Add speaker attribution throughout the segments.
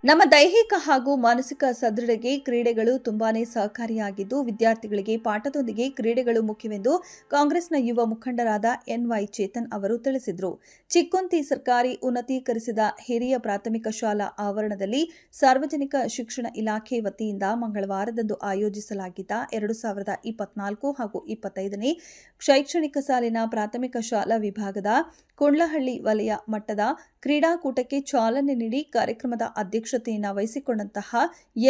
Speaker 1: ನಮ್ಮ ದೈಹಿಕ ಹಾಗೂ ಮಾನಸಿಕ ಸದೃಢತೆಗೆ ಕ್ರೀಡೆಗಳು ತುಂಬಾನೇ ಸಹಕಾರಿಯಾಗಿದ್ದು ವಿದ್ಯಾರ್ಥಿಗಳಿಗೆ ಪಾಠದೊಂದಿಗೆ ಕ್ರೀಡೆಗಳು ಮುಖ್ಯವೆಂದು ಕಾಂಗ್ರೆಸ್ನ ಯುವ ಮುಖಂಡರಾದ ಎನ್ವೈ ಚೇತನ್ ಅವರು ತಿಳಿಸಿದರು. ಚಿಕ್ಕೊಂತಿ ಸರ್ಕಾರಿ ಉನ್ನತೀಕರಿಸಿದ ಹಿರಿಯ ಪ್ರಾಥಮಿಕ ಶಾಲಾ ಆವರಣದಲ್ಲಿ ಸಾರ್ವಜನಿಕ ಶಿಕ್ಷಣ ಇಲಾಖೆ ವತಿಯಿಂದ ಮಂಗಳವಾರದಂದು ಆಯೋಜಿಸಲಾಗಿದ್ದ 2024 ಹಾಗೂ 25ನೇ ಶೈಕ್ಷಣಿಕ ಸಾಲಿನ ಪ್ರಾಥಮಿಕ ಶಾಲಾ ವಿಭಾಗದ ಕೊಂಡ್ಲಹಳ್ಳಿ ವಲಯ ಮಟ್ಟದ ಕ್ರೀಡಾಕೂಟಕ್ಕೆ ಚಾಲನೆ ನೀಡಿ ಕಾರ್ಯಕ್ರಮದ ಅಧ್ಯಕ್ಷತೆಯನ್ನು ವಹಿಸಿಕೊಂಡಂತಹ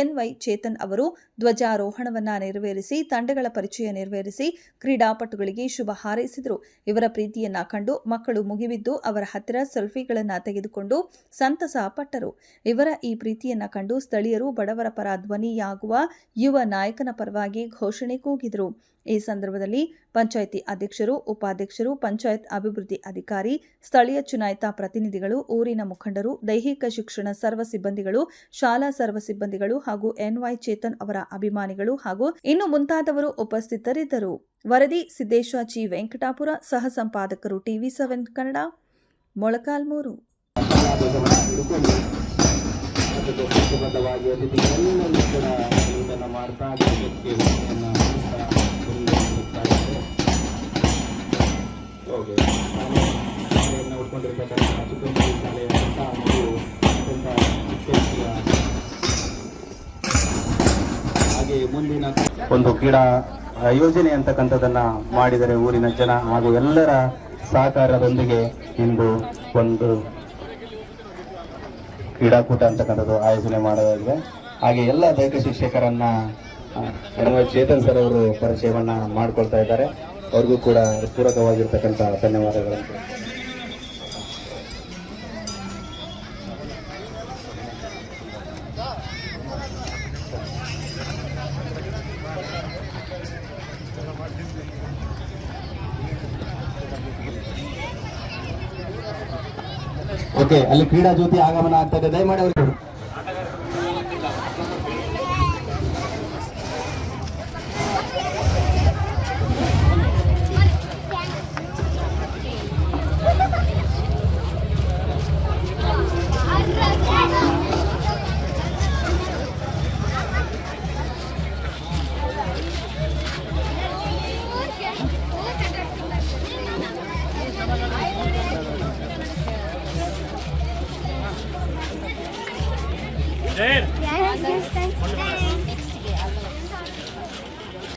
Speaker 1: ಎನ್ವೈ ಚೇತನ್ ಅವರು ಧ್ವಜಾರೋಹಣವನ್ನು ನೆರವೇರಿಸಿ ತಂಡಗಳ ಪರಿಚಯ ನೆರವೇರಿಸಿ ಕ್ರೀಡಾಪಟುಗಳಿಗೆ ಶುಭ ಹಾರೈಸಿದರು. ಇವರ ಪ್ರೀತಿಯನ್ನ ಕಂಡು ಮಕ್ಕಳು ಮುಗಿಬಿದ್ದು ಅವರ ಹತ್ತಿರ ಸೆಲ್ಫಿಗಳನ್ನು ತೆಗೆದುಕೊಂಡು ಸಂತಸ ಪಟ್ಟರು. ಇವರ ಈ ಪ್ರೀತಿಯನ್ನ ಕಂಡು ಸ್ಥಳೀಯರು ಬಡವರ ಪರ ಧ್ವನಿಯಾಗುವ ಯುವ ನಾಯಕನ ಪರವಾಗಿ ಘೋಷಣೆ ಕೂಗಿದರು. ಈ ಸಂದರ್ಭದಲ್ಲಿ ಪಂಚಾಯಿತಿ ಅಧ್ಯಕ್ಷರು, ಉಪಾಧ್ಯಕ್ಷರು, ಪಂಚಾಯತ್ ಅಭಿವೃದ್ಧಿ ಅಧಿಕಾರಿ, ಸ್ಥಳೀಯ ಚುನಾಯಿತ ಪ್ರತಿನಿಧಿಗಳು, ಊರಿನ ಮುಖಂಡರು, ದೈಹಿಕ ಶಿಕ್ಷಣ ಸರ್ವ ಸಿಬ್ಬಂದಿಗಳು, ಶಾಲಾ ಸರ್ವ ಸಿಬ್ಬಂದಿಗಳು ಹಾಗೂ ಎನ್ವೈ ಚೇತನ್ ಅವರ ಅಭಿಮಾನಿಗಳು ಹಾಗೂ ಇನ್ನು ಮುಂತಾದವರು ಉಪಸ್ಥಿತರಿದ್ದರು. ವರದಿ ಸಿದ್ದೇಶ ಚಿ ವೆಂಕಟಾಪುರ, ಸಹ ಸಂಪಾದಕರು TV7 ಕನ್ನಡ, ಮೊಳಕಾಲ್ಮೂರು.
Speaker 2: ಒಂದು ಕ್ರೀಡಾ ಯೋಜನೆ ಅಂತಕ್ಕಂಥದ್ದನ್ನ ಮಾಡಿದರೆ ಊರಿನ ಜನ ಹಾಗೂ ಎಲ್ಲರ ಸಹಕಾರದೊಂದಿಗೆ ಇಂದು ಒಂದು ಕ್ರೀಡಾಕೂಟ ಅಂತಕ್ಕಂಥದ್ದು ಆಯೋಜನೆ ಮಾಡಲಾಗಿದೆ. ಹಾಗೆ ಎಲ್ಲ ದೈಹಿಕ ಶಿಕ್ಷಕರನ್ನ ಚೇತನ್ ಸರ್ ಅವರು ಪರಿಚಯವನ್ನ ಮಾಡಿಕೊಳ್ತಾ ಇದ್ದಾರೆ. ಅವ್ರಿಗೂ ಕೂಡ ಪೂರಕವಾಗಿರ್ತಕ್ಕಂಥ ಧನ್ಯವಾದಗಳು. ಓಕೆ, ಅಲ್ಲಿ ಕ್ರೀಡಾ ಜ್ಯೋತಿ ಆಗಮನ ಆಗ್ತಾ ಇದೆ. ದಯಮಾಡಿ